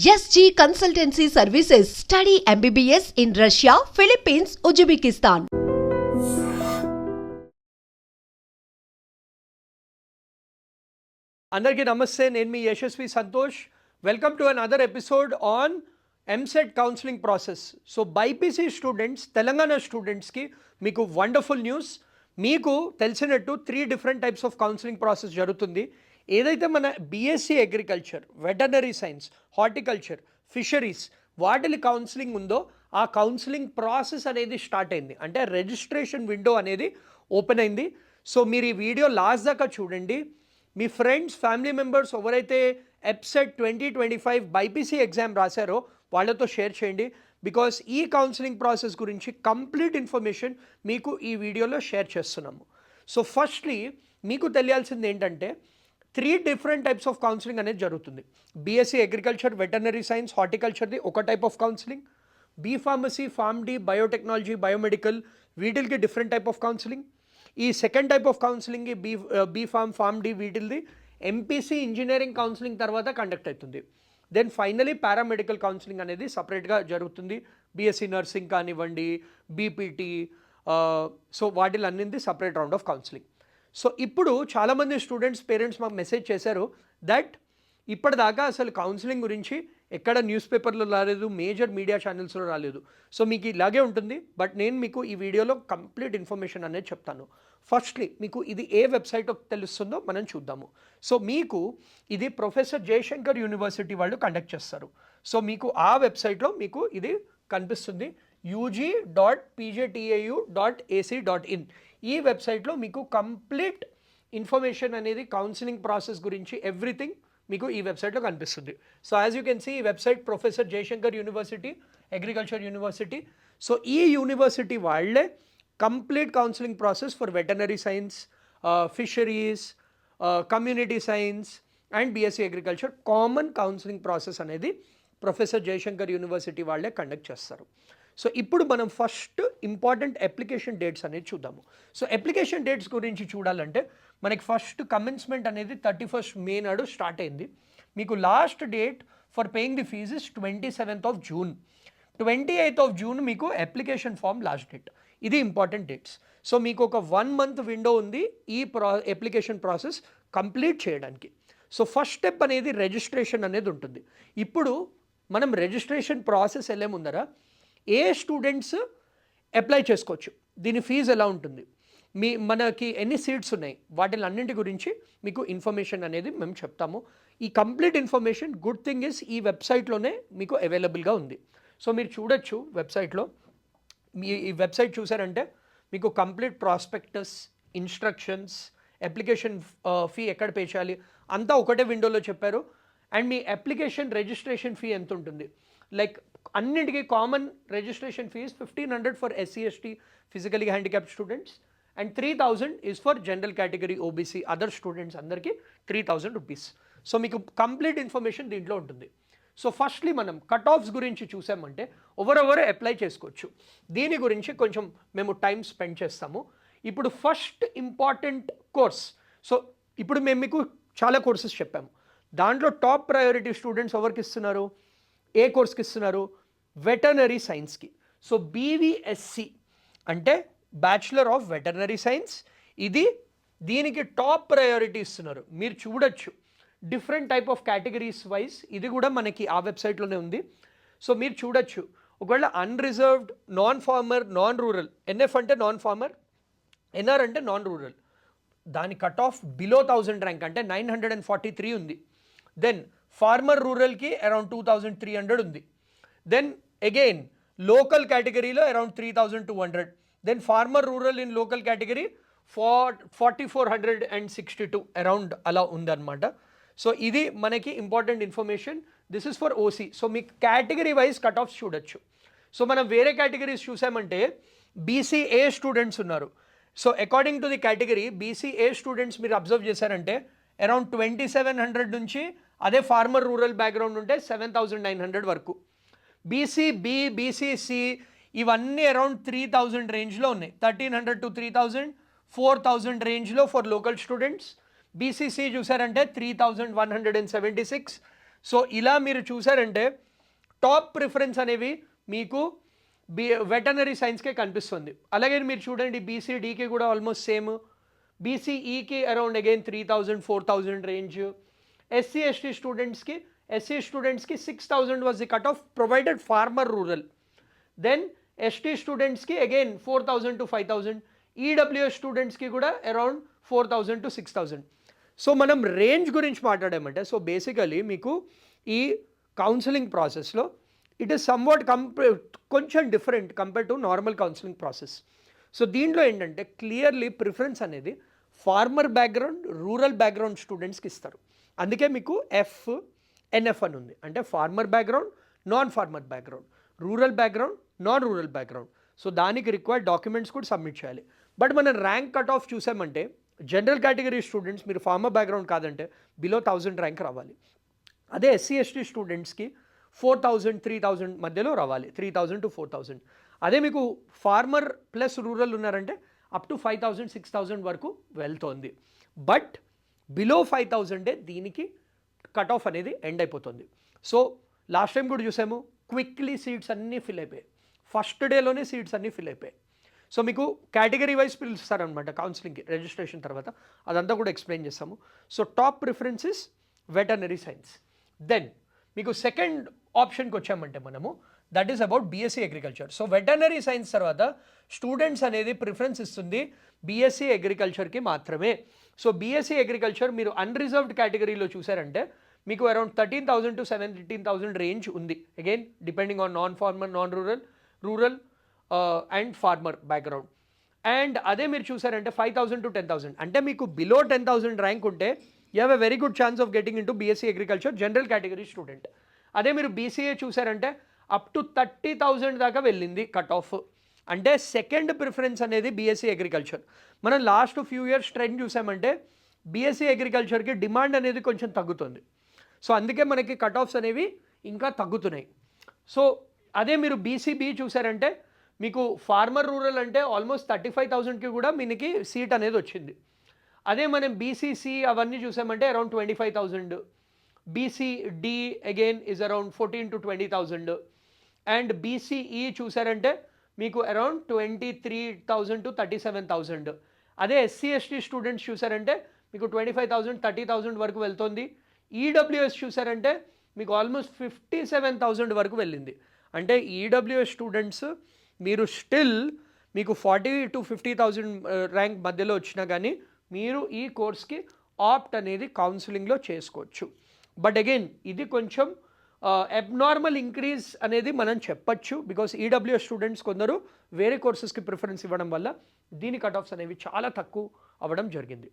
SG Consultancy Services. Study MBBS in Russia, Philippines, Uzbekistan. అందరికీ నమస్తే, నేను మీ Yashasvi Santosh. Welcome to another episode on EAMCET counselling process. So BiPC students, Telangana స్టూడెంట్స్కి మీకు wonderful news. మీకు తెలిసినట్టు 3 different types of counselling process జరుగుతుంది. ఏదైతే మన BSc agriculture, veterinary science, horticulture, fisheries వాటి కౌన్సిలింగ్ ఉందో ఆ కౌన్సిలింగ్ ప్రాసెస్ అనేది స్టార్ట్ అయింది. అంటే రిజిస్ట్రేషన్ విండో అనేది ఓపెన్ అయింది. సో మీరు ఈ వీడియో లాస్ట్ దాకా చూడండి. మీ ఫ్రెండ్స్, ఫ్యామిలీ మెంబర్స్ ఎవరైతే ఎప్సెట్ 2025 బైపీసీ ఎగ్జామ్ రాశారో వాళ్ళతో షేర్ చేయండి. బికాస్ ఈ కౌన్సిలింగ్ ప్రాసెస్ గురించి కంప్లీట్ ఇన్ఫర్మేషన్ మీకు ఈ వీడియోలో షేర్ చేస్తున్నాము. సో ఫస్ట్లీ మీకు తెలియాల్సింది ఏంటంటే 3 డిఫరెంట్ టైప్స్ ఆఫ్ కౌన్సిలింగ్ అనేది జరుగుతుంది. బీఎస్సీ అగ్రికల్చర్, వెటర్నరీ సైన్స్, హార్టికల్చర్ది ఒక type of counselling. B pharmacy, Pharm D, biotechnology, biomedical వీటికి డిఫరెంట్ టైప్ ఆఫ్ కౌన్సిలింగ్. ఈ second type of counselling B Pharm D వీటిల్ది ఎంపీసీ ఇంజనీరింగ్ కౌన్సిలింగ్ తర్వాత conduct అవుతుంది. Then finally paramedical counselling అనేది సపరేట్గా జరుగుతుంది. బీఎస్సీ నర్సింగ్ కానివ్వండి, బీపీటీ, సో వాటిలన్నింది separate round of counselling. So ఇప్పుడు చాలామంది స్టూడెంట్స్, పేరెంట్స్ మాకు మెసేజ్ చేశారు దట్ ఇప్పటిదాకా అసలు కౌన్సిలింగ్ గురించి ఎక్కడ న్యూస్ పేపర్లో రాలేదు, మేజర్ మీడియా ఛానల్స్లో రాలేదు. సో మీకు ఇలాగే ఉంటుంది. బట్ నేను మీకు ఈ వీడియోలో కంప్లీట్ ఇన్ఫర్మేషన్ అనేది చెప్తాను. ఫస్ట్లీ మీకు ఇది ఏ వెబ్సైట్ తెలుస్తుందో మనం చూద్దాము. సో మీకు ఇది ప్రొఫెసర్ జయశంకర్ యూనివర్సిటీ వాళ్ళు కండక్ట్ చేస్తారు. సో మీకు ఆ వెబ్సైట్లో మీకు ఇది కనిపిస్తుంది, ug.pjtau.ac.in. ఈ వెబ్సైట్లో మీకు కంప్లీట్ ఇన్ఫర్మేషన్ అనేది కౌన్సిలింగ్ ప్రాసెస్ గురించి ఎవ్రీథింగ్ మీకు ఈ వెబ్సైట్లో కనిపిస్తుంది. So as you can see ఈ website professor Jayashankar university, agriculture university. So ఈ యూనివర్సిటీ వాళ్ళే complete counselling process for veterinary science, fisheries, community science and BSc agriculture common counselling process అనేది ప్రొఫెసర్ జయశంకర్ యూనివర్సిటీ వాళ్ళే కండక్ట్ చేస్తారు. సో ఇప్పుడు మనం first important application dates అనేది చూద్దాము. సో అప్లికేషన్ డేట్స్ గురించి చూడాలంటే మనకి ఫస్ట్ కమెన్స్మెంట్ అనేది 31st మే నాడు స్టార్ట్ అయింది. మీకు last date for paying the fees is 27th June. 28th June మీకు అప్లికేషన్ ఫామ్ లాస్ట్ డేట్. ఇది ఇంపార్టెంట్ డేట్స్. సో మీకు ఒక 1 month విండో ఉంది ఈ అప్లికేషన్ ప్రాసెస్ కంప్లీట్ చేయడానికి. సో ఫస్ట్ స్టెప్ అనేది రిజిస్ట్రేషన్ అనేది ఉంటుంది. ఇప్పుడు మనం రిజిస్ట్రేషన్ ప్రాసెస్ వెళ్ళే ముందర ఏ స్టూడెంట్స్ అప్లై చేసుకోవచ్చు, దీని ఫీజు ఎలా ఉంటుంది, మనకి ఎన్ని సీట్స్ ఉన్నాయి, వాటిలన్నింటి గురించి మీకు ఇన్ఫర్మేషన్ అనేది మేము చెప్తాము. ఈ complete information good thing is ఈ వెబ్సైట్లోనే మీకు అవైలబుల్గా ఉంది. సో మీరు చూడొచ్చు వెబ్సైట్లో. మీ ఈ వెబ్సైట్ చూసారంటే మీకు complete prospectus, instructions, application fee ఎక్కడ పే చేయాలి అంతా ఒకటే విండోలో చెప్పారు. అండ్ మీ అప్లికేషన్ రిజిస్ట్రేషన్ ఫీ ఎంత ఉంటుంది, లైక్ అన్నింటికీ common registration fees 1500 for SC ST physically handicapped students and 3000 is for general category OBC other students అందరికీ 3000 రూపీస్. సో మీకు కంప్లీట్ ఇన్ఫర్మేషన్ దీంట్లో ఉంటుంది. సో ఫస్ట్లీ మనం కట్ ఆఫ్స్ గురించి చూసామంటే ఎవరెవరు అప్లై చేసుకోవచ్చు, దీని గురించి కొంచెం మేము టైం స్పెండ్ చేస్తాము. ఇప్పుడు ఫస్ట్ ఇంపార్టెంట్ కోర్స్. సో ఇప్పుడు మేము మీకు చాలా కోర్సెస్ చెప్పాము. దాంట్లో టాప్ ప్రయారిటీ స్టూడెంట్స్ ఎవరికి ఇస్తున్నారు, ఏ కోర్స్కి ఇస్తున్నారు, వెటర్నరీ సైన్స్కి. సో BVSC అంటే బ్యాచులర్ ఆఫ్ వెటర్నరీ సైన్స్. దీనికి టాప్ ప్రయారిటీ ఇస్తున్నారు. మీరు చూడొచ్చు different type of categories wise ఇది కూడా మనకి ఆ వెబ్సైట్లోనే ఉంది. సో మీరు చూడొచ్చు ఒకవేళ unreserved, non farmer, non rural, NF అంటే నాన్ ఫార్మర్, NR అంటే నాన్ రూరల్, దాని కట్ ఆఫ్ బిలో 1000 ర్యాంక్ అంటే 943 ఉంది. దెన్ ఫార్మర్ రూరల్కి అరౌండ్ 2300 ఉంది. దెన్ అగైన్ లోకల్ కేటగిరీలో around 3200. Then farmer rural in local category 4462 around అలా ఉందన్నమాట. సో ఇది మనకి important information. This is for OC. So మీకు కేటగిరీ వైజ్ కట్ ఆఫ్స్ చూడొచ్చు. సో మనం వేరే కేటగిరీస్ చూసామంటే BCA స్టూడెంట్స్ ఉన్నారు. So according to the category BCA students మీరు అబ్జర్వ్ చేశారంటే అరౌండ్ 2700 నుంచి, అదే ఫార్మర్ రూరల్ బ్యాక్గ్రౌండ్ ఉంటే 7900 వరకు. BCB, BCC ఇవన్నీ అరౌండ్ 3000 రేంజ్లో ఉన్నాయి. 1300 to 3000, 4000 రేంజ్లో ఫర్ లోకల్ స్టూడెంట్స్. BCC చూసారంటే 3176. సో ఇలా మీరు చూసారంటే టాప్ ప్రిఫరెన్స్ అనేవి మీకు వెటనరీ సైన్స్కే కనిపిస్తుంది. అలాగే మీరు చూడండి బీసీడీకి కూడా ఆల్మోస్ట్ సేమ్, బీసీఈకి అరౌండ్ అగైన్ 3000 4000 రేంజ్, ఎస్సీ స్టూడెంట్స్కి 6000 was the cut off provided farmer rural. Then ST స్టూడెంట్స్కి అగైన్ 4000 to 5000, ఈడబ్ల్యూఎస్ స్టూడెంట్స్కి కూడా అరౌండ్ 4000 to 6000. సో మనం రేంజ్ గురించి మాట్లాడామంటే సో బేసికలీ మీకు ఈ కౌన్సిలింగ్ ప్రాసెస్లో ఇట్ ఈస్ సమ్వాట్ కొంచెం different compare to normal counselling process. So దీంట్లో ఏంటంటే క్లియర్లీ ప్రిఫరెన్స్ అనేది ఫార్మర్ బ్యాక్గ్రౌండ్, రూరల్ బ్యాక్గ్రౌండ్ స్టూడెంట్స్కి ఇస్తారు. అందుకే మీకు ఎన్ఎఫ్ అని ఉంది, అంటే farmer background, non farmer background, rural background, non rural background. So దానికి రిక్వైర్డ్ డాక్యుమెంట్స్ కూడా సబ్మిట్ చేయాలి. బట్ మనం ర్యాంక్ కట్ ఆఫ్ చూసామంటే జనరల్ కేటగిరీ స్టూడెంట్స్ మీరు ఫార్మర్ బ్యాక్గ్రౌండ్ కాదంటే బిలో 1000 ర్యాంక్ రావాలి. అదే ఎస్సీ ఎస్టీ స్టూడెంట్స్కి 4000 3000 మధ్యలో రావాలి, 3000 to 4000. అదే మీకు ఫార్మర్ ప్లస్ రూరల్ ఉన్నారంటే అప్ టు 5000 6000 వరకు వెళ్తోంది. బట్ బిలో 5000 దీనికి కట్ ఆఫ్ అనేది ఎండ్ అయిపోతుంది. సో లాస్ట్ టైం కూడా చూసాము, క్విక్లీ సీట్స్ అన్నీ ఫిల్ అయిపోయాయి, ఫస్ట్ డేలోనే సీట్స్ అన్నీ ఫిల్ అయిపోయాయి. సో మీకు కేటగిరీ వైజ్ పిలుస్తారనమాట కౌన్సిలింగ్కి రిజిస్ట్రేషన్ తర్వాత, అదంతా కూడా ఎక్స్ప్లెయిన్ చేస్తాము. So top preferences veterinary science. Then మీకు సెకండ్ ఆప్షన్కి వచ్చామంటే మనము that is about BSc agriculture. So veterinary science తర్వాత స్టూడెంట్స్ అనేది ప్రిఫరెన్స్ ఇస్తుంది బీఎస్సీ అగ్రికల్చర్కి మాత్రమే. సో బీఎస్సీ అగ్రికల్చర్ మీరు అన్రిజర్వ్డ్ కేటగిరీలో చూసారంటే మీకు అరౌండ్ 13,000 to 17,000 రేంజ్ ఉంది, again depending on non farmer, non rural and farmer background. And అదే మీరు చూసారంటే 5,000 to 10,000, అంటే మీకు బిలో 10,000 ర్యాంక్ ఉంటే you have a very good chance of getting in to BSc agriculture general category student. అదే మీరు BCA చూసారంటే అప్ టు 30,000 దాకా వెళ్ళింది కట్ ఆఫ్, అంటే సెకండ్ ప్రిఫరెన్స్ అనేది బీఎస్సీ అగ్రికల్చర్. మనం లాస్ట్ ఫ్యూ ఇయర్స్ ట్రెండ్ చూసామంటే బీఎస్సీ అగ్రికల్చర్కి డిమాండ్ అనేది కొంచెం తగ్గుతుంది. సో అందుకే మనకి కట్ ఆఫ్స్ అనేవి ఇంకా తగ్గుతున్నాయి. సో అదే మీరు బీసీబీ చూసారంటే మీకు ఫార్మర్ రూరల్ అంటే ఆల్మోస్ట్ 35,000కి కూడా మీకు సీట్ అనేది వచ్చింది. అదే మనం బీసీసీ అవన్నీ చూసామంటే around 25,000, BCD again is around 14,000 to 20,000, and BCE చూసారంటే మీకు అరౌండ్ 23,000 to 37,000. అదే ఎస్సీ ఎస్టీ స్టూడెంట్స్ చూసారంటే మీకు 25,000 30,000 వరకు వెళ్తుంది. ఈడబ్ల్యూఎస్ చూసారంటే మీకు ఆల్మోస్ట్ 57,000 వరకు వెళ్ళింది. అంటే ఈడబ్ల్యూఎస్ స్టూడెంట్స్ మీరు స్టిల్ మీకు 40,000 to 50,000 ర్యాంక్ మధ్యలో వచ్చినా కానీ మీరు ఈ కోర్స్కి ఆప్ట్ అనేది కౌన్సిలింగ్లో చేసుకోవచ్చు. బట్ అగైన్ ఇది కొంచెం అబ్నార్మల్ ఇంక్రీజ్ అనేది మనం చెప్పచ్చు, బికాస్ ఈడబ్ల్యూఎస్ స్టూడెంట్స్ కొందరు వేరే కోర్సెస్కి ప్రిఫరెన్స్ ఇవ్వడం వల్ల దీని కట్ ఆఫ్స్ అనేవి చాలా తక్కువ అవ్వడం జరిగింది.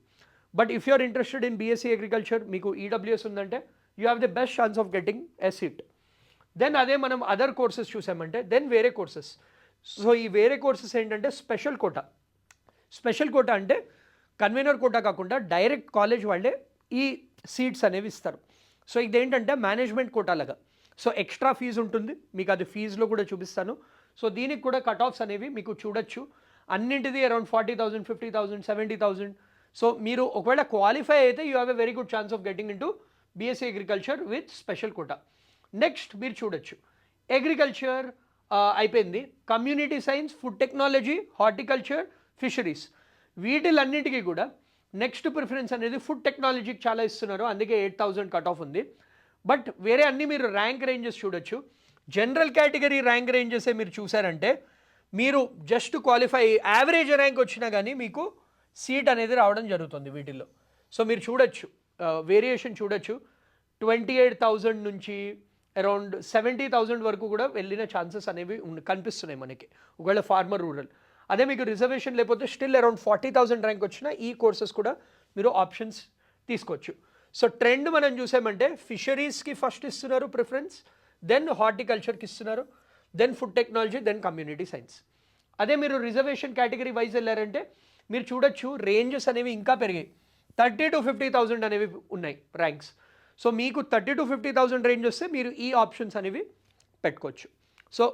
But if you are interested in BSc agriculture, మీకు ఈడబ్ల్యూఎస్ ఉందంటే you have the best chance of getting a seat. Then అదే మనం అదర్ కోర్సెస్ చూసామంటే దెన్ వేరే కోర్సెస్. సో ఈ వేరే కోర్సెస్ ఏంటంటే స్పెషల్ కోటా అంటే కన్వీనర్ కోటా కాకుండా డైరెక్ట్ కాలేజ్ వాళ్ళే ఈ సీట్స్ అనేవి ఇస్తారు. సో ఇదేంటంటే మేనేజ్మెంట్ కోటా లాగా. సో ఎక్స్ట్రా ఫీజు ఉంటుంది, మీకు అది ఫీజులో కూడా చూపిస్తాను. సో దీనికి కూడా కట్ ఆఫ్స్ అనేవి మీకు చూడొచ్చు, అన్నింటిది అరౌండ్ 40,000 50,000 70,000. సో మీరు ఒకవేళ క్వాలిఫై అయితే you have a very good chance of getting in to BSc agriculture with special quota. Next మీరు చూడొచ్చు అగ్రికల్చర్ అయిపోయింది, community science, food technology, horticulture, fisheries, వీటిలన్నిటికీ కూడా నెక్స్ట్ ప్రిఫరెన్స్ అనేది ఫుడ్ టెక్నాలజీకి చాలా ఇస్తున్నారు, అందుకే 8,000 కట్ ఆఫ్ ఉంది. బట్ వేరే అన్ని మీరు ర్యాంక్ రేంజెస్ చూడొచ్చు. జనరల్ కేటగిరీ ర్యాంక్ రేంజెస్ మీరు చూసారంటే మీరు జస్ట్ క్వాలిఫై యావరేజ్ ర్యాంక్ వచ్చినా కానీ మీకు సీట్ అనేది రావడం జరుగుతుంది వీటిల్లో. సో మీరు చూడొచ్చు వేరియేషన్ చూడొచ్చు, 28,000 నుంచి అరౌండ్ 70,000 వరకు కూడా వెళ్ళిన ఛాన్సెస్ అనేవి కనిపిస్తున్నాయి మనకి ఒకవేళ ఫార్మర్ రూరల్. అదే మీకు రిజర్వేషన్ లేకపోతే స్టిల్ అరౌండ్ 40,000 ర్యాంక్ వచ్చిన ఈ కోర్సెస్ కూడా మీరు ఆప్షన్స్ తీసుకోవచ్చు. సో ట్రెండ్ మనం చూసామంటే ఫిషరీస్కి ఫస్ట్ ఇస్తున్నారు ప్రిఫరెన్స్, దెన్ హార్టికల్చర్కి ఇస్తున్నారు, then food technology, then community science. అదే మీరు రిజర్వేషన్ కేటగిరీ వైజ్ వెళ్ళారంటే మీరు చూడొచ్చు రేంజెస్ అనేవి ఇంకా పెరిగాయి, 30,000 to 50,000 అనేవి ఉన్నాయి ర్యాంక్స్. సో మీకు 30,000 to 50,000 రేంజ్ వస్తే మీరు ఈ ఆప్షన్స్ అనేవి పెట్టుకోవచ్చు. సో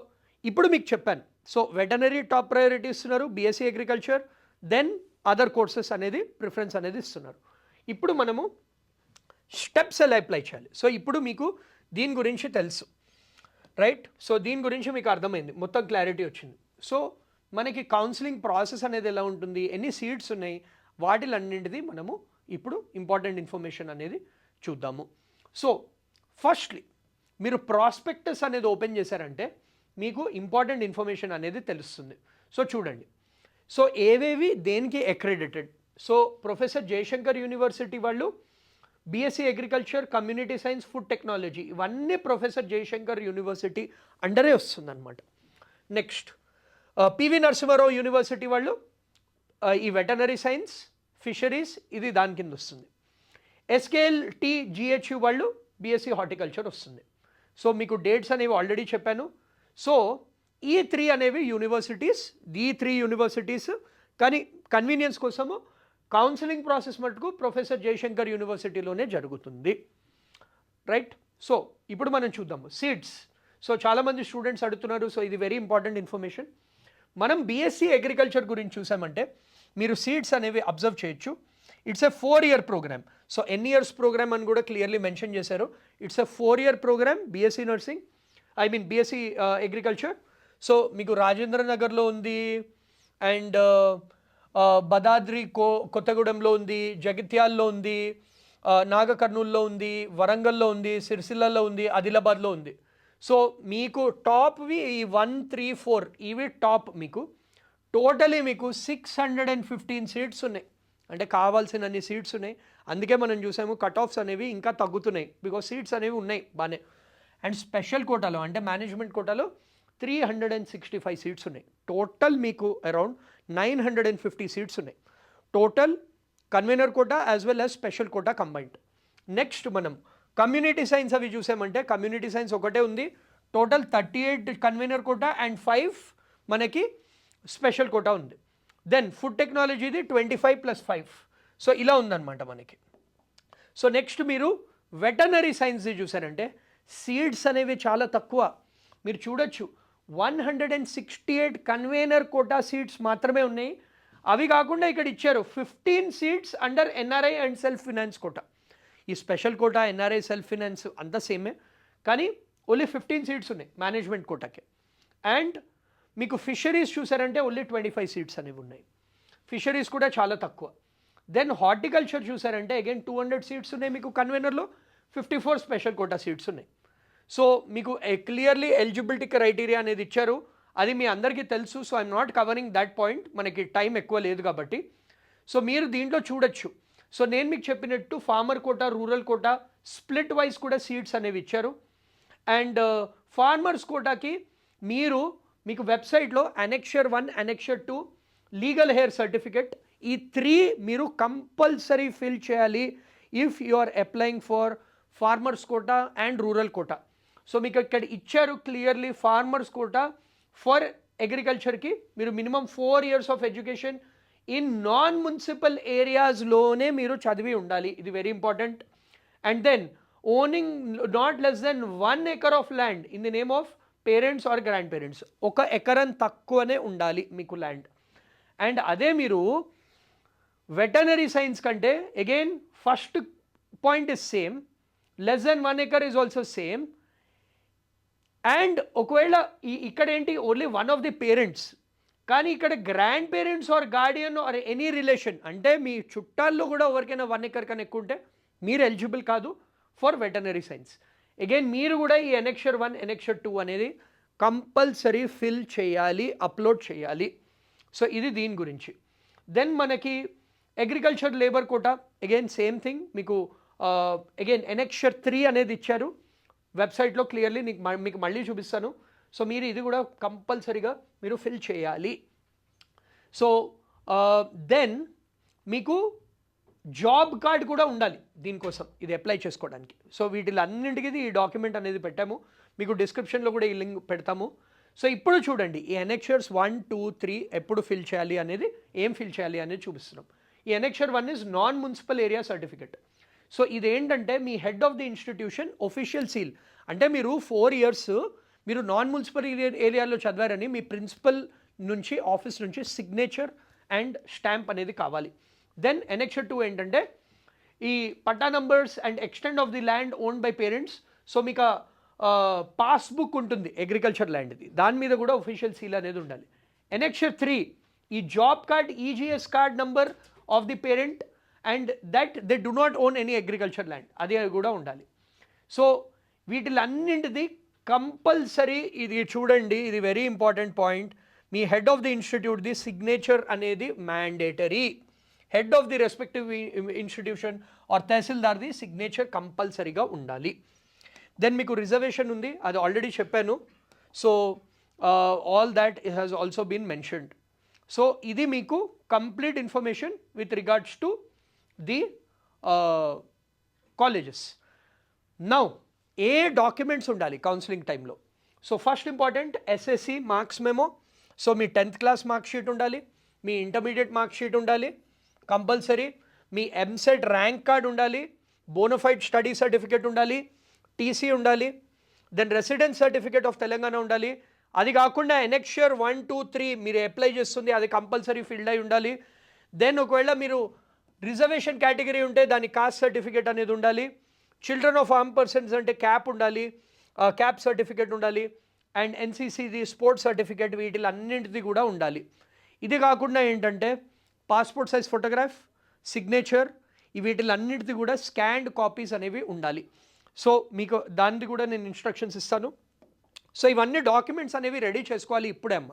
ఇప్పుడు మీకు చెప్పాను, సో వెటనరీ టాప్ ప్రయారిటీ ఇస్తున్నారు, BSc agriculture, then other courses అనేది ప్రిఫరెన్స్ అనేది ఇస్తున్నారు. ఇప్పుడు మనము స్టెప్స్ ఎలా అప్లై చేయాలి. సో ఇప్పుడు మీకు దీని గురించి తెలుసు, రైట్. సో దీని గురించి మీకు అర్థమైంది, మొత్తం క్లారిటీ వచ్చింది. సో మనకి కౌన్సిలింగ్ ప్రాసెస్ అనేది ఎలా ఉంటుంది, ఎన్ని సీట్స్ ఉన్నాయి, వాటిలన్నింటిది మనము ఇప్పుడు ఇంపార్టెంట్ ఇన్ఫర్మేషన్ అనేది చూద్దాము. సో ఫస్ట్లీ మీరు ప్రాస్పెక్టస్ అనేది ఓపెన్ చేశారంటే మీకు ఇంపార్టెంట్ ఇన్ఫర్మేషన్ అనేది తెలుస్తుంది. సో చూడండి, సో ఏవేవి దేనికి accredited. So professor Jayashankar university వాళ్ళు BSc agriculture, community science, food technology ఇవన్నీ ప్రొఫెసర్ జయశంకర్ యూనివర్సిటీ అండరే వస్తుందన్నమాట. నెక్స్ట్ పివి నరసింహారావు యూనివర్సిటీ వాళ్ళు ఈ వెటనరీ సైన్స్, ఫిషరీస్ ఇది దాని కింద వస్తుంది. ఎస్కేఎల్టీ జిహెచ్యు వాళ్ళు బీఎస్సీ హార్టికల్చర్ వస్తుంది. సో మీకు డేట్స్ అనేవి ఆల్రెడీ చెప్పాను. సో ఈ 3 అనేవి యూనివర్సిటీస్, ఈ 3 యూనివర్సిటీస్, కానీ కన్వీనియన్స్ కోసము కౌన్సిలింగ్ ప్రాసెస్ మటుకు ప్రొఫెసర్ జయశంకర్ యూనివర్సిటీలోనే జరుగుతుంది, రైట్. సో ఇప్పుడు మనం చూద్దాము సీడ్స్. సో చాలామంది స్టూడెంట్స్ అడుగుతున్నారు, సో ఇది వెరీ ఇంపార్టెంట్ ఇన్ఫర్మేషన్. మనం బీఎస్సీ అగ్రికల్చర్ గురించి చూసామంటే మీరు సీడ్స్ అనేవి అబ్జర్వ్ చేయొచ్చు. It's a 4-year programme. So ఎన్ని ఇయర్స్ ప్రోగ్రామ్ అని కూడా క్లియర్లీ మెన్షన్ చేశారు. It's a 4-year programme BSc nursing, BSc agriculture. So మీకు రాజేంద్ర నగర్లో ఉంది, అండ్ భదాద్రి కొత్తగూడెంలో ఉంది, జగిత్యాల్లో ఉంది, నాగర్ కర్నూల్లో ఉంది, వరంగల్లో ఉంది, సిరిసిల్లలో ఉంది, ఆదిలాబాద్లో ఉంది. సో మీకు టాప్వి ఈ 1, 3, 4 ఇవి టాప్. మీకు టోటలీ మీకు 615 సీట్స్ ఉన్నాయి, అంటే కావాల్సినన్ని సీట్స్ ఉన్నాయి. అందుకే మనం చూసాము కట్ ఆఫ్స్ అనేవి ఇంకా తగ్గుతున్నాయి, బికాస్ సీట్స్ అనేవి ఉన్నాయి బాగానే. అండ్ స్పెషల్ కోటాలో అంటే మేనేజ్మెంట్ కోటాలో 365 సీట్స్ ఉన్నాయి. టోటల్ మీకు అరౌండ్ 950 సీట్స్ ఉన్నాయి. Total convener quota as well as special quota combined. Next మనం కమ్యూనిటీ సైన్స్ అవి చూసామంటే కమ్యూనిటీ సైన్స్ ఒకటే ఉంది. టోటల్ 38 కన్వీనర్ కోటా అండ్ 5 మనకి స్పెషల్ కోటా ఉంది. దెన్ ఫుడ్ టెక్నాలజీది 25+5. సో ఇలా ఉందన్నమాట మనకి. సో నెక్స్ట్ మీరు వెటనరీ సైన్స్ది చూసారంటే సీడ్స్ అనేవి చాలా తక్కువ. మీరు చూడొచ్చు 168 కన్వీనర్ కోటా సీట్స్ మాత్రమే ఉన్నాయి. అవి కాకుండా ఇక్కడ ఇచ్చారు 15 seats under NRI and self finance quota. ఈ special quota, NRI, self finance అంతా సేమే, కానీ ఓన్లీ 15 సీట్స్ ఉన్నాయి మేనేజ్మెంట్ కోటాకే. అండ్ మీకు ఫిషరీస్ చూసారంటే ఓన్లీ 25 సీట్స్ అనేవి ఉన్నాయి. ఫిషరీస్ కూడా చాలా తక్కువ. దెన్ హార్టికల్చర్ చూసారంటే అగైన్ 200 సీట్స్ ఉన్నాయి మీకు కన్వీనర్లో, 54 స్పెషల్ కోటా సీట్స్ ఉన్నాయి. సో మీకు క్లియర్లీ ఎలిజిబిలిటీ క్రైటీరియా అనేది ఇచ్చారు, అది మీ అందరికీ తెలుసు. So I'm not covering that point, మనకి టైం ఎక్కువ లేదు కాబట్టి. సో మీరు దీంట్లో చూడొచ్చు. సో నేను మీకు చెప్పినట్టు farmer quota, rural quota split wise కూడా సీట్స్ అనేవి ఇచ్చారు. అండ్ ఫార్మర్స్ కోటాకి మీకు వెబ్సైట్లో annexure 1, annexure 2, legal heir certificate ఈ 3 మీరు కంపల్సరీ ఫిల్ చేయాలి if you are applying for farmers quota and rural quota. So మీకు ఇక్కడ ఇచ్చారు క్లియర్లీ ఫార్మర్స్ కోటా ఫర్ అగ్రికల్చర్కి మీరు minimum 4 years of education in non municipal ఏరియాస్లోనే మీరు చదివి ఉండాలి, ఇది very important. And then owning not less than 1 acre of land in the name of parents or grand parents. 1 ఎకరం తక్కువనే ఉండాలి మీకు ల్యాండ్. అండ్ అదే మీరు వెటనరీ సైన్స్ కంటే again first point is same, less than 1 acre is also same. And ఒకవేళ ఇక్కడ ఏంటి ఓన్లీ 1 of the పేరెంట్స్, కానీ ఇక్కడ grand parents are Guardian or any relation అంటే మీ చుట్టాల్లో కూడా ఎవరికైనా 1 acre కన్నా ఎక్కువ ఉంటే మీరు ఎలిజిబుల్ కాదు ఫర్ వెటనరీ సైన్స్. అగైన్ మీరు కూడా ఈ అనెక్షర్ 1, అనెక్షర్ 2 అనేది కంపల్సరీ ఫిల్ చేయాలి, అప్లోడ్ చేయాలి. సో ఇది దీని గురించి. దెన్ మనకి agriculture labour quota again same thing. మీకు అగైన్ అనెక్షర్ 3 అనేది ఇచ్చారు వెబ్సైట్లో క్లియర్లీ, మీకు మళ్ళీ చూపిస్తాను. సో మీరు ఇది కూడా కంపల్సరీగా మీరు ఫిల్ చేయాలి. సో దెన్ మీకు జాబ్ కార్డ్ కూడా ఉండాలి దీనికోసం, ఇది అప్లై చేసుకోవడానికి. సో వీటిలన్నింటికి ఈ డాక్యుమెంట్ అనేది పెట్టాము, మీకు డిస్క్రిప్షన్లో కూడా ఈ లింక్ పెడతాము. సో ఇప్పుడు చూడండి ఈ అనెక్షర్స్ 1, 2, 3 ఎప్పుడు ఫిల్ చేయాలి అనేది, ఏం ఫిల్ చేయాలి అనేది చూపిస్తున్నాం. ఈ annexure 1 is non municipal area certificate. So ఇదేంటంటే మీ head of the institution official seal, అంటే మీరు 4 years మీరు నాన్ మున్సిపల్ ఏరియాలో చదివారని మీ ప్రిన్సిపల్ నుంచి ఆఫీస్ నుంచి సిగ్నేచర్ అండ్ స్టాంప్ అనేది కావాలి. దెన్ అనెక్షర్ 2 ఏంటంటే ఈ పట్టా numbers and extent of the land owned by parents. So మీకు పాస్బుక్ ఉంటుంది అగ్రికల్చర్ ల్యాండ్ది, దాని మీద కూడా ఒఫిషియల్ సీల్ అనేది ఉండాలి. ఎనెక్షర్ 3 ఈ job card EGS card number of the parent and that they do not own any agriculture land, అది కూడా ఉండాలి. సో వీటిలన్నింటిది కంపల్సరీ, ఇది చూడండి, ఇది వెరీ ఇంపార్టెంట్ పాయింట్, మీ హెడ్ ఆఫ్ ది ఇన్స్టిట్యూట్ది సిగ్నేచర్ అనేది mandatory. Head of the respective institution or తహసీల్దార్ది సిగ్నేచర్ కంపల్సరీగా ఉండాలి. దెన్ మీకు రిజర్వేషన్ ఉంది, అది ఆల్రెడీ చెప్పాను. So all that has also been mentioned. So ఇది మీకు complete information with regards to the colleges. Now ఏ డాక్యుమెంట్స్ ఉండాలి కౌన్సిలింగ్ టైంలో? So first important SSC marks memo. So మీ 10th క్లాస్ మార్క్ షీట్ ఉండాలి, మీ ఇంటర్మీడియట్ మార్క్ షీట్ ఉండాలి compulsory, మీ ఎంసెట్ ర్యాంక్ కార్డ్ ఉండాలి, బోనఫైడ్ స్టడీ సర్టిఫికేట్ ఉండాలి, టీసీ ఉండాలి, then residence certificate of Telangana ఉండాలి. అది కాకుండా ఎనెక్షర్ 1, 2, 3 మీరు అప్లై చేస్తుంది అది కంపల్సరీ ఫిల్డ్ అయి ఉండాలి. దెన్ ఒకవేళ మీరు రిజర్వేషన్ కేటగిరీ ఉంటే దాని కాస్ట్ సర్టిఫికేట్ అనేది ఉండాలి. చిల్డ్రన్ ఆఫ్ ఆర్మ్ పర్సన్స్ అంటే క్యాప్ ఉండాలి, క్యాప్ సర్టిఫికేట్ ఉండాలి, అండ్ ఎన్సీసీది స్పోర్ట్స్ సర్టిఫికేట్, వీటిలన్నింటిది కూడా ఉండాలి. ఇది కాకుండా ఏంటంటే పాస్పోర్ట్ సైజ్ ఫోటోగ్రాఫ్, సిగ్నేచర్, వీటిలన్నింటిది కూడా స్కాన్డ్ కాపీస్ అనేవి ఉండాలి. సో మీకు దానిది కూడా నేను ఇన్స్ట్రక్షన్స్ ఇస్తాను. సో ఇవన్నీ డాక్యుమెంట్స్ అనేవి రెడీ చేసుకోవాలి ఇప్పుడే అమ్మ.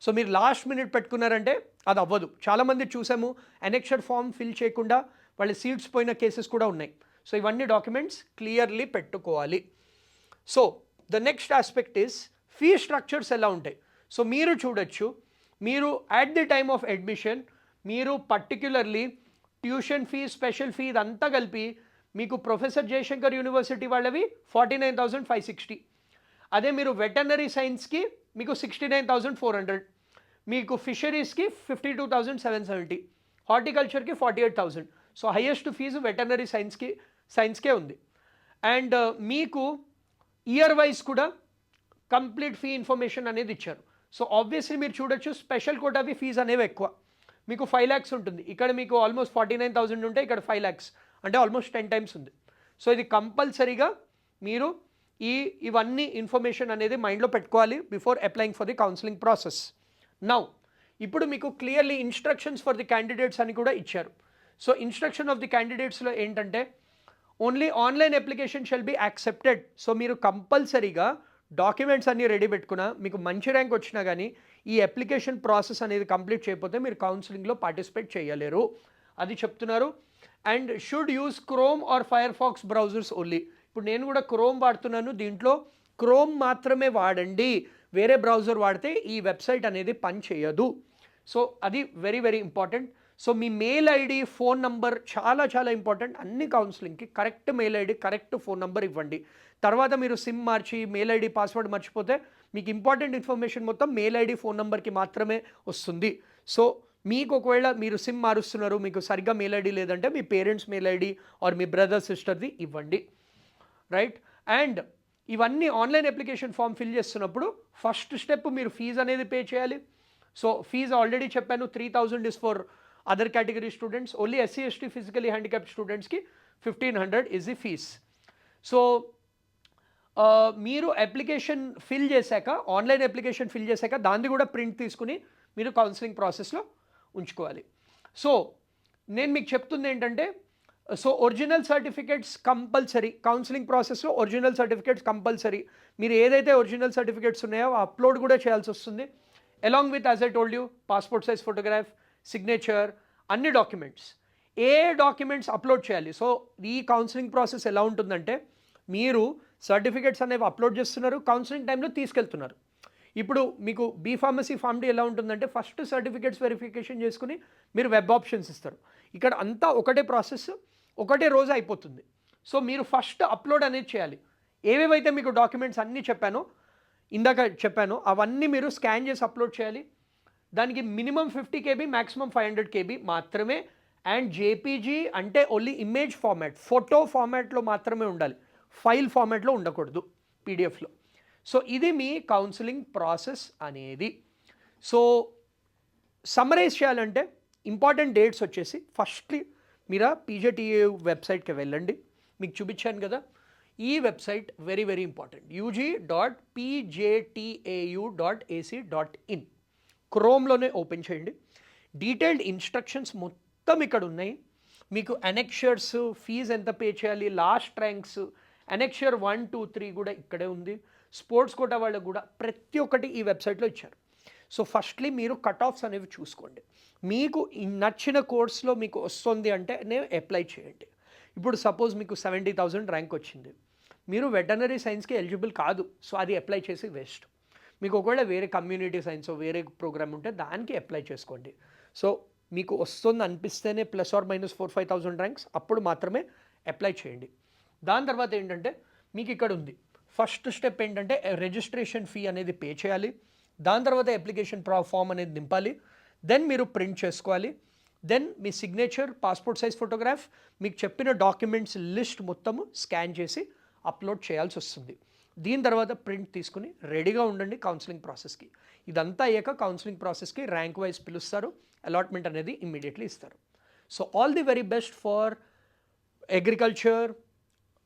సో మీరు లాస్ట్ మినిట్ పెట్టుకున్నారంటే అది అవ్వదు. చాలామంది చూసాము ఎనెక్షర్ ఫామ్ ఫిల్ చేయకుండా వాళ్ళ సీట్స్ పోయిన కేసెస్ కూడా ఉన్నాయి. సో ఇవన్నీ డాక్యుమెంట్స్ క్లియర్లీ పెట్టుకోవాలి. So the next aspect is fee structures ఎలా ఉంటాయి. సో మీరు చూడొచ్చు, మీరు at the time of admission మీరు particularly tuition fee, special fee ఇదంతా కలిపి మీకు ప్రొఫెసర్ జయశంకర్ యూనివర్సిటీ వాళ్ళవి 49,560. అదే మీరు వెటర్నరీ సైన్స్కి మీకు 69,400, మీకు ఫిషరీస్కి 52,770, హార్టికల్చర్కి 48,000. సో హైయెస్ట్ ఫీజు వెటర్నరీ సైన్స్కే ఉంది. అండ్ మీకు ఇయర్ వైజ్ కూడా కంప్లీట్ ఫీ ఇన్ఫర్మేషన్ అనేది ఇచ్చారు. సో ఆబ్వియస్లీ మీరు చూడొచ్చు స్పెషల్ కోటావి ఫీజు అనేవి ఎక్కువ, మీకు 5 lakhs ఉంటుంది. ఇక్కడ మీకు ఆల్మోస్ట్ 49,000 ఉంటే ఇక్కడ 5 lakhs, అంటే ఆల్మోస్ట్ 10 times ఉంది. సో ఇది కంపల్సరీగా మీరు ఇవన్నీ ఇన్ఫర్మేషన్ అనేది మైండ్లో పెట్టుకోవాలి before applying for the counselling process. Now ఇప్పుడు మీకు clearly instructions for the candidates అని కూడా ఇచ్చారు. సో ఇన్స్ట్రక్షన్ ఆఫ్ ది క్యాండిడేట్స్లో ఏంటంటే only online application shall be accepted. So మీరు కంపల్సరీగా డాక్యుమెంట్స్ అన్నీ రెడీ పెట్టుకున్నా, మీకు మంచి ర్యాంక్ వచ్చినా కానీ ఈ అప్లికేషన్ ప్రాసెస్ అనేది కంప్లీట్ చేయకపోతే మీరు కౌన్సిలింగ్లో పార్టిసిపేట్ చేయలేరు, అది చెప్తున్నారు. And should use Chrome or Firefox browsers only. ఇప్పుడు నేను కూడా క్రోమ్ వాడుతున్నాను, దీంట్లో క్రోమ్ మాత్రమే వాడండి, వేరే బ్రౌజర్ వాడితే ఈ వెబ్సైట్ అనేది పని చేయదు. సో అది వెరీ వెరీ ఇంపార్టెంట్. సో మీ మెయిల్ ఐడి, ఫోన్ నంబర్ చాలా చాలా ఇంపార్టెంట్. అన్ని కౌన్సిలింగ్కి correct mail ID, correct phone number ఇవ్వండి. తర్వాత మీరు సిమ్ మార్చి మెయిల్ ఐడి, పాస్వర్డ్ మర్చిపోతే మీకు ఇంపార్టెంట్ ఇన్ఫర్మేషన్ మొత్తం మెయిల్ ఐడి, ఫోన్ నెంబర్కి మాత్రమే వస్తుంది. సో మీకు ఒకవేళ మీరు సిమ్ మారుస్తున్నారు, మీకు సరిగ్గా మెయిల్ ఐడి లేదంటే మీ పేరెంట్స్ మెయిల్ ఐడి ఆర్ మీ బ్రదర్ సిస్టర్ది ఇవ్వండి, రైట్. అండ్ ఇవన్నీ ఆన్లైన్ అప్లికేషన్ ఫామ్ ఫిల్ చేస్తున్నప్పుడు ఫస్ట్ స్టెప్ మీరు ఫీజు అనేది పే చేయాలి. సో ఫీజు ఆల్రెడీ చెప్పాను, 3,000 is for other category students, only SC ST physically handicapped స్టూడెంట్స్కి 1,500 ఇస్ ది ఫీజ్. సో మీరు అప్లికేషన్ ఫిల్ చేశాక, ఆన్లైన్ అప్లికేషన్ ఫిల్ చేశాక దాన్ని కూడా ప్రింట్ తీసుకుని మీరు కౌన్సిలింగ్ ప్రాసెస్లో ఉంచుకోవాలి. సో నేను మీకు చెప్తుంది ఏంటంటే, so original certificates compulsory, counselling ప్రాసెస్లో ఒరిజినల్ సర్టిఫికేట్స్ కంపల్సరీ. మీరు ఏదైతే ఒరిజినల్ సర్టిఫికేట్స్ ఉన్నాయో అప్లోడ్ కూడా చేయాల్సి వస్తుంది, along with as I told you passport size photograph, signature, అన్ని డాక్యుమెంట్స్. ఏ డాక్యుమెంట్స్ అప్లోడ్ చేయాలి? సో ఈ కౌన్సిలింగ్ ప్రాసెస్ ఎలా ఉంటుందంటే, మీరు సర్టిఫికేట్స్ అనేవి అప్లోడ్ చేస్తున్నారు, కౌన్సిలింగ్ టైంలో తీసుకెళ్తున్నారు. ఇప్పుడు మీకు బీఫార్మసీ ఫామ్ డి ఎలా ఉంటుందంటే, ఫస్ట్ సర్టిఫికేట్స్ వెరిఫికేషన్ చేసుకుని మీరు వెబ్ ఆప్షన్స్ ఇస్తారు. ఇక్కడ అంతా ఒకటే ప్రాసెస్, ఒకటే రోజు అయిపోతుంది. సో మీరు ఫస్ట్ అప్లోడ్ అనేది చేయాలి. ఏవేవైతే మీకు డాక్యుమెంట్స్ అన్నీ ఇందాక చెప్పానో అవన్నీ మీరు స్కాన్ చేసి అప్లోడ్ చేయాలి. దానికి మినిమం 50 KB, మ్యాక్సిమం 500 KB మాత్రమే. అండ్ జేపీజీ అంటే ఓన్లీ ఇమేజ్ ఫార్మాట్, ఫోటో ఫార్మాట్లో మాత్రమే ఉండాలి, ఫైల్ ఫార్మాట్లో ఉండకూడదు, పీడిఎఫ్లో. సో ఇది మీ కౌన్సిలింగ్ ప్రాసెస్ అనేది. సో సమ్మరైజ్ చేయాలంటే ఇంపార్టెంట్ డేట్స్ వచ్చేసి, ఫస్ట్లీ మీరు పీజేటీఏ వెబ్సైట్కి వెళ్ళండి, మీకు చూపించాను కదా, ఈ website very very important, ug.pjtau.ac.in. క్రోమ్లోనే ఓపెన్ చేయండి. డీటెయిల్డ్ ఇన్స్ట్రక్షన్స్ మొత్తం ఇక్కడ ఉన్నాయి. మీకు అనెక్షర్స్, ఫీజ్ ఎంత పే చేయాలి, లాస్ట్ ర్యాంక్స్, అనెక్షర్ 1, 2, 3 కూడా ఇక్కడే ఉంది. స్పోర్ట్స్ కోటా వాళ్ళకు కూడా ప్రతి ఒక్కటి ఈ వెబ్సైట్లో ఇచ్చారు. సో ఫస్ట్లీ మీరు కట్ ఆఫ్స్ అనేవి చూసుకోండి. మీకు నచ్చిన కోర్స్లో మీకు వస్తుంది అంటే నేను అప్లై చేయండి. ఇప్పుడు సపోజ్ మీకు 70,000 ర్యాంక్ వచ్చింది, మీరు వెటర్నరీ సైన్స్కి ఎలిజిబుల్ కాదు, సో అది అప్లై చేసి వేస్ట్. మీకు ఒకవేళ వేరే కమ్యూనిటీ సైన్స్ వేరే ప్రోగ్రామ్ ఉంటే దానికి అప్లై చేసుకోండి. సో మీకు వస్తుంది అనిపిస్తేనే ±4-5,000 ర్యాంక్స్, అప్పుడు మాత్రమే అప్లై చేయండి. దాని తర్వాత ఏంటంటే మీకు ఇక్కడ ఉంది, ఫస్ట్ స్టెప్ ఏంటంటే రిజిస్ట్రేషన్ ఫీ అనేది పే చేయాలి. దాని తర్వాత అప్లికేషన్ ఫామ్ అనేది నింపాలి. దెన్ మీరు ప్రింట్ చేసుకోవాలి. దెన్ మీ సిగ్నేచర్, పాస్పోర్ట్ సైజ్ ఫోటోగ్రాఫ్, మీకు చెప్పిన డాక్యుమెంట్స్ లిస్ట్ మొత్తము స్కాన్ చేసి అప్లోడ్ చేయాల్సి వస్తుంది. దీని తర్వాత ప్రింట్ తీసుకుని రెడీగా ఉండండి కౌన్సిలింగ్ ప్రాసెస్కి. ఇదంతా అయ్యాక కౌన్సిలింగ్ ప్రాసెస్కి ర్యాంక్ వైజ్ పిలుస్తారు, అలాట్మెంట్ అనేది ఇమ్మీడియట్లీ ఇస్తారు. So all the very best for agriculture,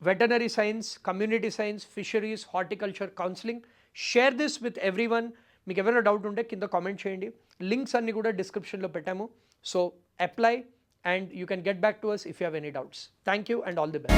veterinary science, community science, fisheries, horticulture counselling. Share this with every one. మీకు ఎవరైనా డౌట్ ఉంటే కింద కామెంట్ చేయండి. లింక్స్ అన్నీ కూడా డిస్క్రిప్షన్లో పెట్టాము. So apply and you can get back to us if you have any doubts. Thank you and all the best.